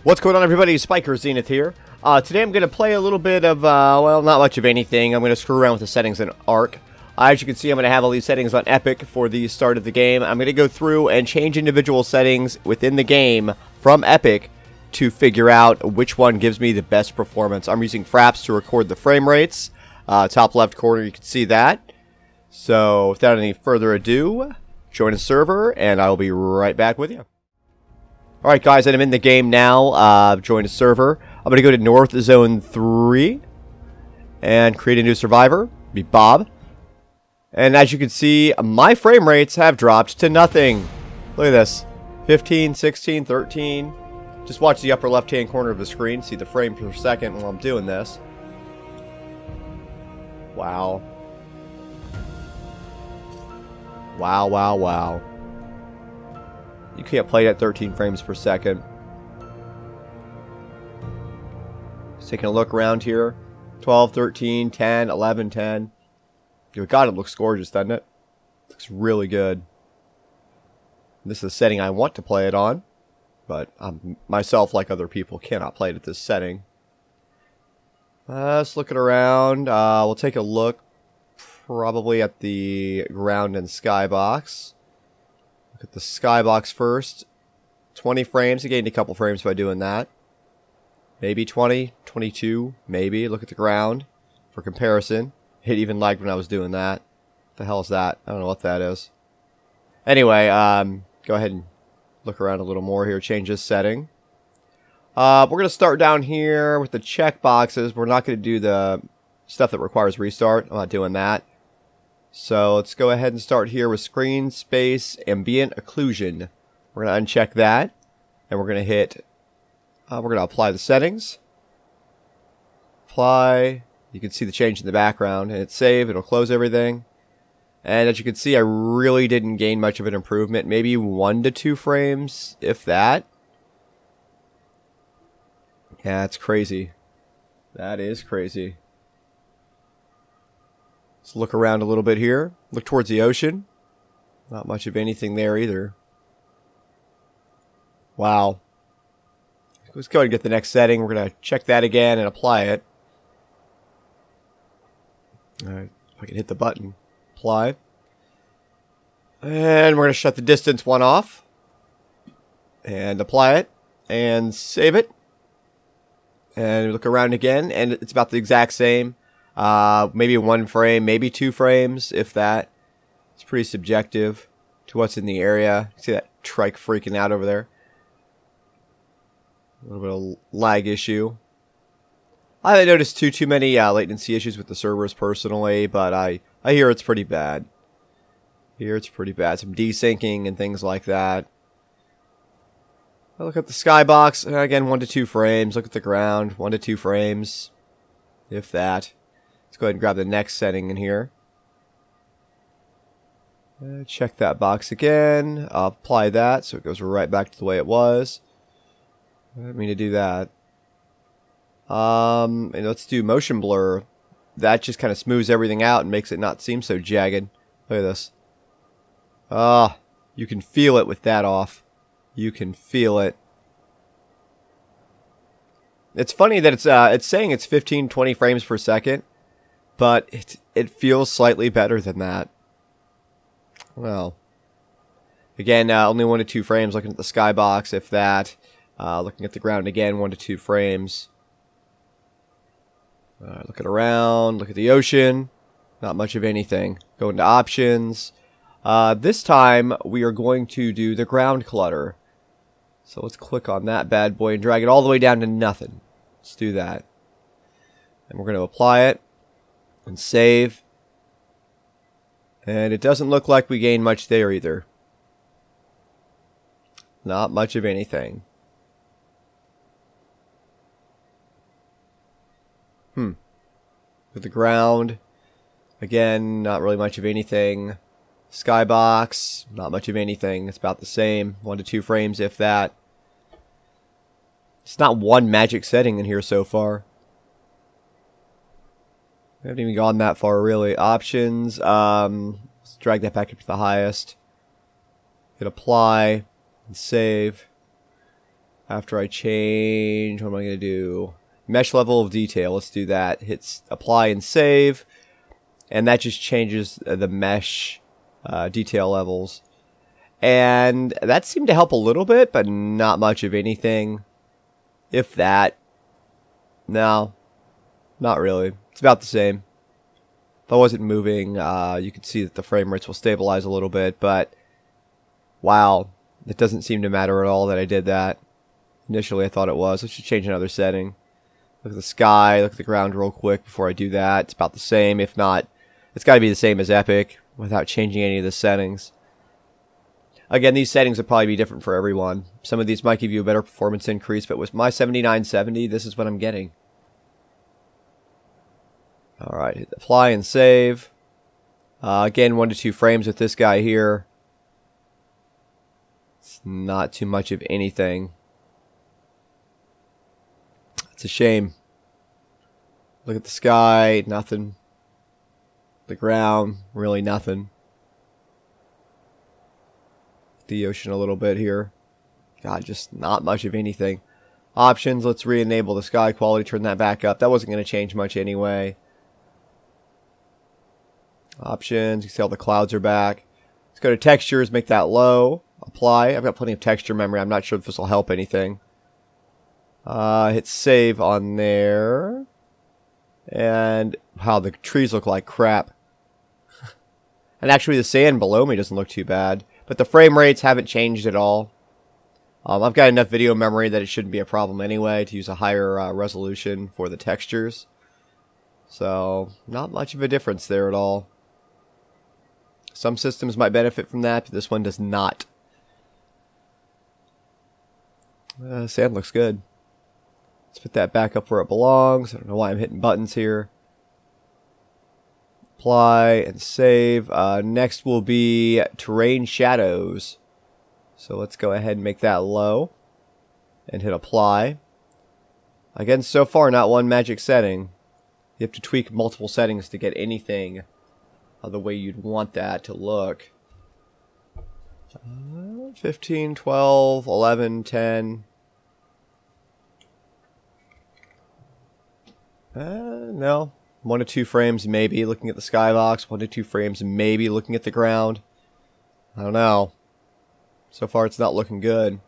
What's going on, everybody? SpykerZ here. Today I'm going to play a little bit of, well, not much of anything. I'm going to screw around with the settings in Arc. As you can see, I'm going to have all these settings on Epic for the start of the game. I'm going to go through and change individual settings within the game from Epic to figure out which one gives me the best performance. I'm using Fraps to record the frame rates. Top left corner, you can see that. So, without any further ado, join a server, and I'll be right back with you. Alright guys, I'm in the game now. I've joined a server. I'm going to go to North Zone 3 and create a new survivor. Be Bob. And as you can see, my frame rates have dropped to nothing. Look at this. 15, 16, 13. Just watch the upper left hand corner of the screen. See the frame per second while I'm doing this. Wow. Wow, wow, wow. You can't play it at 13 frames per second. Just taking a look around here. 12, 13, 10, 11, 10. God, it looks gorgeous, doesn't it? Looks really good. This is the setting I want to play it on. But myself, like other people, cannot play it at this setting. Let's look it around. We'll take a look probably at the ground and skybox. Look at the skybox first. 20 frames. I gained a couple frames by doing that. Maybe 20, 22, maybe. Look at the ground for comparison. It even lagged when I was doing that. What the hell is that? I don't know what that is. Anyway, go ahead and look around a little more here. Change this setting. We're going to start down here with the check boxes. We're not going to do the stuff that requires restart. I'm not doing that. So let's go ahead and start here with screen space ambient occlusion. We're going to uncheck that, and we're going to hit, we're going to apply the settings. Apply. You can see the change in the background, and hit save. It'll close everything. And as you can see, I really didn't gain much of an improvement. Maybe 1 to 2 frames, if that. Yeah, it's crazy. That is crazy. Let's look around a little bit here. Look towards the ocean. Not much of anything there either. Wow. Let's go ahead and get the next setting. We're going to check that again and apply it. Alright, if I can hit the button. Apply. And we're going to shut the distance one off. And apply it. And save it. And look around again. And it's about the exact same. Maybe 1 frame, maybe 2 frames, if that. It's pretty subjective to what's in the area. See that trike freaking out over there? A little bit of lag issue. I haven't noticed too many latency issues with the servers personally, but I hear it's pretty bad. I hear it's pretty bad. Some desyncing and things like that. I look at the skybox. Again, 1 to 2 frames. Look at the ground. 1 to 2 frames, if that. Let's go ahead and grab the next setting in here. Check that box again. I'll apply that so it goes right back to the way it was. I didn't mean to do that. And let's do motion blur. That just kind of smooths everything out and makes it not seem so jagged. Look at this. You can feel it with that off. You can feel it. It's funny that it's saying it's 15, 20 frames per second. But it feels slightly better than that. Well, again, only 1 to 2 frames. Looking at the skybox, if that. Looking at the ground again, 1 to 2 frames. Looking around, look at the ocean. Not much of anything. Go into options. This time we are going to do the ground clutter. So let's click on that bad boy and drag it all the way down to nothing. Let's do that. And we're going to apply it. And save. And it doesn't look like we gained much there either. Not much of anything. With the ground. Again, not really much of anything. Skybox. Not much of anything. It's about the same. 1 to 2 frames, if that. It's not one magic setting in here so far. We haven't even gone that far, really. Options. Let's drag that back up to the highest. Hit apply and save. After I change, what am I going to do? Mesh level of detail. Let's do that. Hit apply and save. And that just changes the mesh detail levels. And that seemed to help a little bit, but not much of anything. If that. No, not really. It's about the same. If I wasn't moving, you could see that the frame rates will stabilize a little bit, but wow, it doesn't seem to matter at all that I did that. Initially, I thought it was. Let's just change another setting. Look at the sky, look at the ground real quick before I do that. It's about the same. If not, it's got to be the same as Epic without changing any of the settings. Again, these settings would probably be different for everyone. Some of these might give you a better performance increase, but with my 7970, this is what I'm getting. Alright, hit apply and save. Again, 1 to 2 frames with this guy here. It's not too much of anything. It's a shame. Look at the sky, nothing. The ground, really nothing. The ocean a little bit here. God, just not much of anything. Options, let's re-enable the sky quality, turn that back up. That wasn't going to change much anyway. Options, you see all the clouds are back. Let's go to textures, make that low. Apply. I've got plenty of texture memory. I'm not sure if this will help anything. Hit save on there. And wow, the trees look like crap. And actually the sand below me doesn't look too bad. But the frame rates haven't changed at all. I've got enough video memory that it shouldn't be a problem anyway to use a higher resolution for the textures. So, not much of a difference there at all. Some systems might benefit from that, but this one does not. Sand looks good. Let's put that back up where it belongs. I don't know why I'm hitting buttons here. Apply and save. Next will be terrain shadows. So let's go ahead and make that low. And hit apply. Again, so far not one magic setting. You have to tweak multiple settings to get anything the way you'd want that to look. 15, 12, 11, 10. No. 1 to 2 frames maybe looking at the skybox. 1 to 2 frames maybe looking at the ground. I don't know. So far it's not looking good.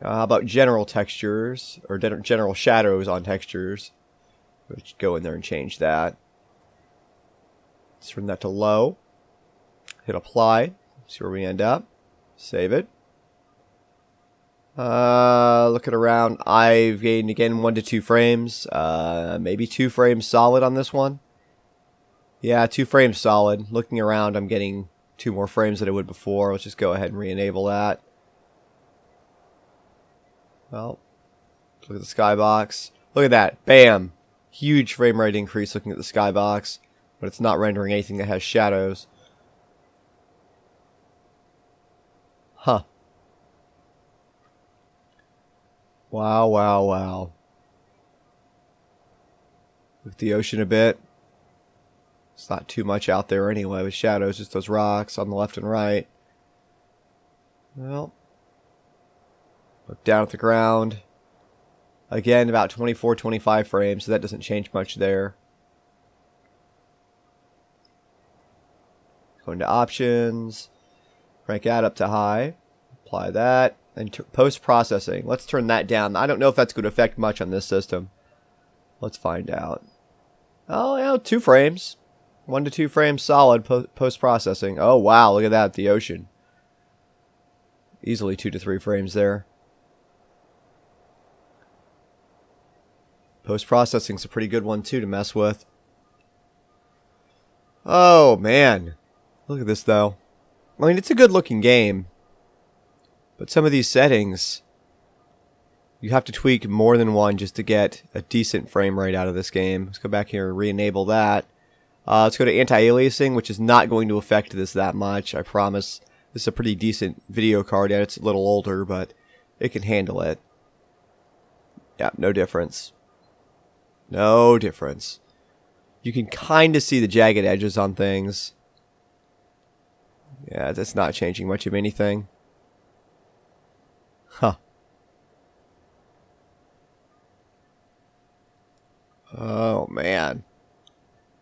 How about general textures, or general shadows on textures? Let's go in there and change that. Let's turn that to low. Hit apply. See where we end up. Save it. Looking around, I've gained again 1 to 2 frames. Maybe 2 frames solid on this one. Yeah, 2 frames solid. Looking around, I'm getting 2 more frames than I would before. Let's just go ahead and re-enable that. Well, look at the skybox. Look at that. Bam! Huge frame rate increase looking at the skybox. But it's not rendering anything that has shadows. Huh. Wow, wow, wow. Look at the ocean a bit. It's not too much out there anyway with shadows, just those rocks on the left and right. Well, look down at the ground. Again, about 24, 25 frames, so that doesn't change much there. Go into options, crank that up to high, apply that, and post-processing. Let's turn that down. I don't know if that's going to affect much on this system. Let's find out. Oh, yeah, 2 frames. 1 to 2 frames solid post-processing. Oh, wow, look at that, the ocean. Easily 2 to 3 frames there. Post-processing's a pretty good one, too, to mess with. Oh, man. Look at this, though. I mean, it's a good-looking game. But some of these settings, you have to tweak more than one just to get a decent frame rate out of this game. Let's go back here and re-enable that. Let's go to anti-aliasing, which is not going to affect this that much, I promise. This is a pretty decent video card. Yeah, it's a little older, but it can handle it. Yeah, no difference. No difference. You can kind of see the jagged edges on things. Yeah, that's not changing much of anything. Huh. Oh, man.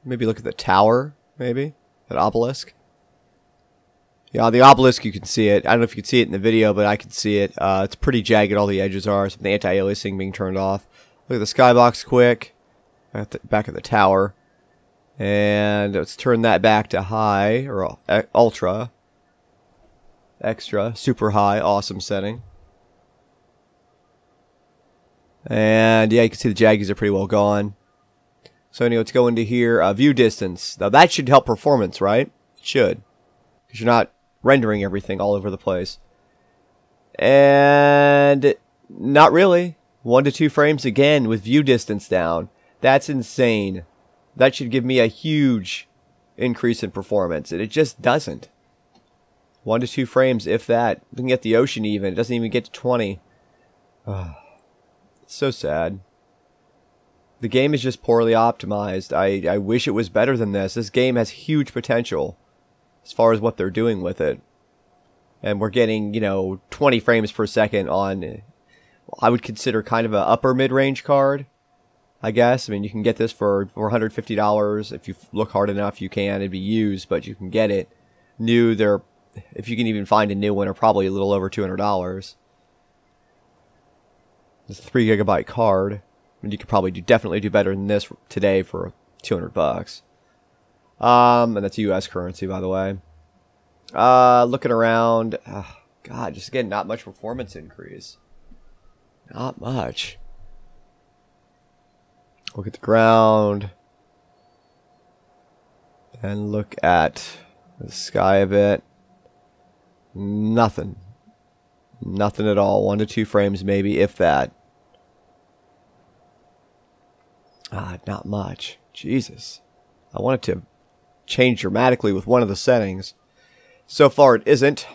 Maybe look at the tower, maybe? That obelisk. Yeah, the obelisk, you can see it. I don't know if you can see it in the video, but I can see it. It's pretty jagged, all the edges are. Some of the anti-aliasing being turned off. Look at the skybox quick. At the back of the tower. And let's turn that back to high, or ultra. Extra, super high, awesome setting. And yeah, you can see the jaggies are pretty well gone. So anyway, let's go into here. View distance. Now that should help performance, right? It should. Because you're not rendering everything all over the place. And not really. 1 to 2 frames again with view distance down. That's insane. That should give me a huge increase in performance. And it just doesn't. 1 to 2 frames, if that. Looking at the ocean even. It doesn't even get to 20. It's so sad. The game is just poorly optimized. I wish it was better than this. This game has huge potential as far as what they're doing with it. And we're getting, 20 frames per second on, I would consider kind of an upper mid-range card, I guess. I mean, you can get this for $150. If you look hard enough, you can. It'd be used, but you can get it. New, if you can even find a new one, are probably a little over $200. It's a 3 GB card. And you could probably definitely do better than this today for $200. And that's US currency, by the way. Looking around, God, just again, not much performance increase. Not much. Look at the ground. And look at the sky a bit. Nothing. Nothing at all. 1 to 2 frames maybe, if that. Not much. Jesus. I want it to change dramatically with one of the settings. So far it isn't.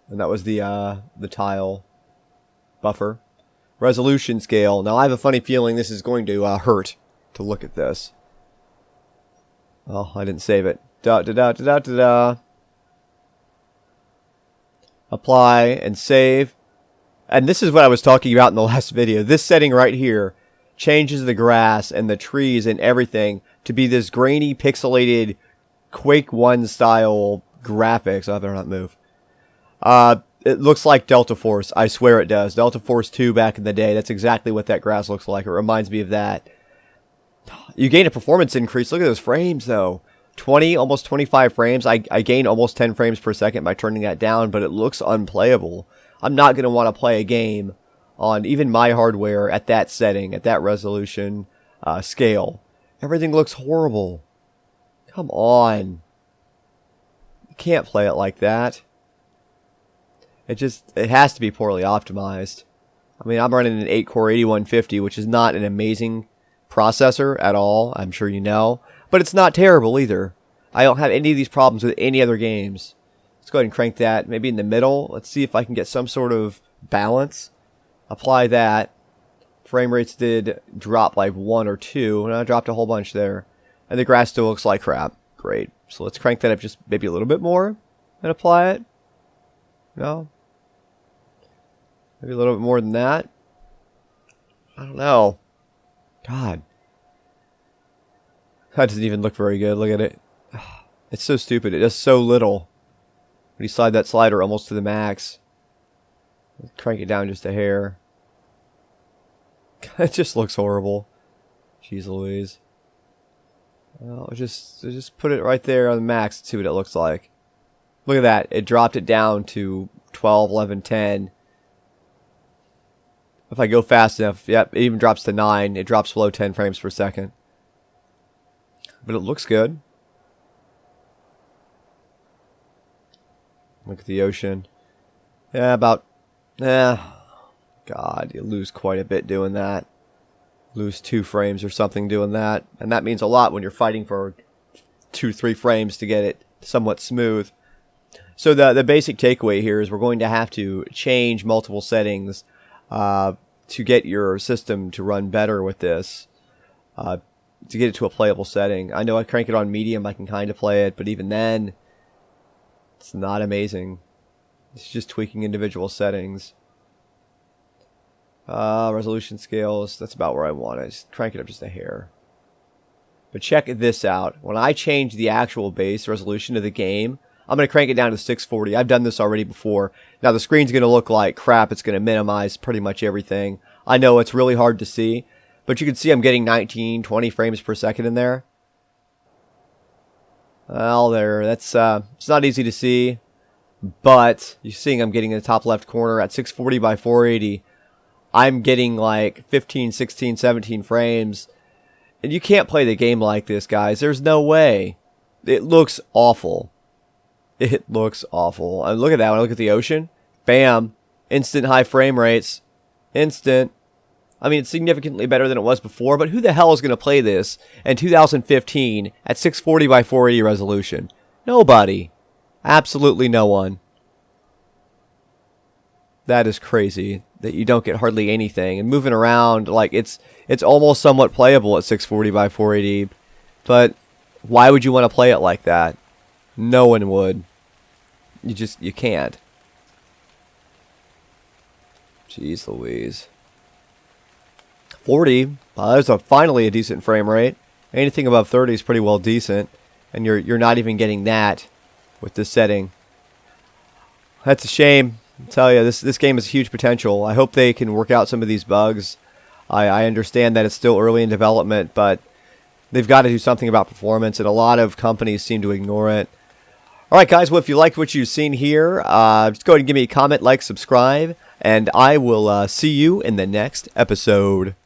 And that was the tile buffer. Resolution scale. Now I have a funny feeling this is going to hurt to look at this. Oh, I didn't save it. Apply and save. And this is what I was talking about in the last video. This setting right here changes the grass and the trees and everything to be this grainy, pixelated Quake 1 style graphics. Oh, I better not move. It looks like Delta Force. I swear it does. Delta Force 2 back in the day. That's exactly what that grass looks like. It reminds me of that. You gain a performance increase. Look at those frames, though. 20, almost 25 frames. I gain almost 10 frames per second by turning that down, but it looks unplayable. I'm not going to want to play a game on even my hardware at that setting, at that resolution scale. Everything looks horrible. Come on. You can't play it like that. It has to be poorly optimized. I mean, I'm running an 8-core 8150, which is not an amazing processor at all, I'm sure you know. But it's not terrible either. I don't have any of these problems with any other games. Let's go ahead and crank that maybe in the middle. Let's see if I can get some sort of balance. Apply that. Frame rates did drop like 1 or 2. And I dropped a whole bunch there. And the grass still looks like crap. Great. So let's crank that up just maybe a little bit more. And apply it. No? Maybe a little bit more than that. I don't know. God. That doesn't even look very good. Look at it. It's so stupid. It does so little. When you slide that slider almost to the max. Crank it down just a hair. It just looks horrible. Jeez Louise. Well, just put it right there on the max and see what it looks like. Look at that. It dropped it down to 12, 11, 10. If I go fast enough, yep, it even drops to 9. It drops below 10 frames per second. But it looks good. Look at the ocean. Yeah, God, you lose quite a bit doing that. Lose 2 frames or something doing that. And that means a lot when you're fighting for 2-3 frames to get it somewhat smooth. So the basic takeaway here is we're going to have to change multiple settings to get your system to run better with this. To get it to a playable setting. I know I crank it on medium, I can kind of play it, but even then, it's not amazing. It's just tweaking individual settings. Resolution scales, that's about where I want it. Just crank it up just a hair. But check this out. When I change the actual base resolution of the game, I'm going to crank it down to 640. I've done this already before. Now the screen's going to look like crap. It's going to minimize pretty much everything. I know it's really hard to see, but you can see I'm getting 19, 20 frames per second in there. Well, that's it's not easy to see, but you're seeing I'm getting in the top left corner at 640 by 480. I'm getting like 15, 16, 17 frames. And you can't play the game like this, guys. There's no way. It looks awful. It looks awful. And look at that. When I look at the ocean, bam, instant high frame rates. Instant. I mean, it's significantly better than it was before, but who the hell is going to play this in 2015 at 640 by 480 resolution? Nobody. Absolutely no one. That is crazy that you don't get hardly anything. And moving around, like, it's almost somewhat playable at 640 by 480. But why would you want to play it like that? No one would. You can't. Jeez Louise. 40. There's finally a decent frame rate. Anything above 30 is pretty well decent. And you're not even getting that with this setting. That's a shame. I tell you, this game has huge potential. I hope they can work out some of these bugs. I understand that it's still early in development, but they've got to do something about performance, and a lot of companies seem to ignore it. All right, guys, well, if you liked what you've seen here, just go ahead and give me a comment, like, subscribe, and I will see you in the next episode.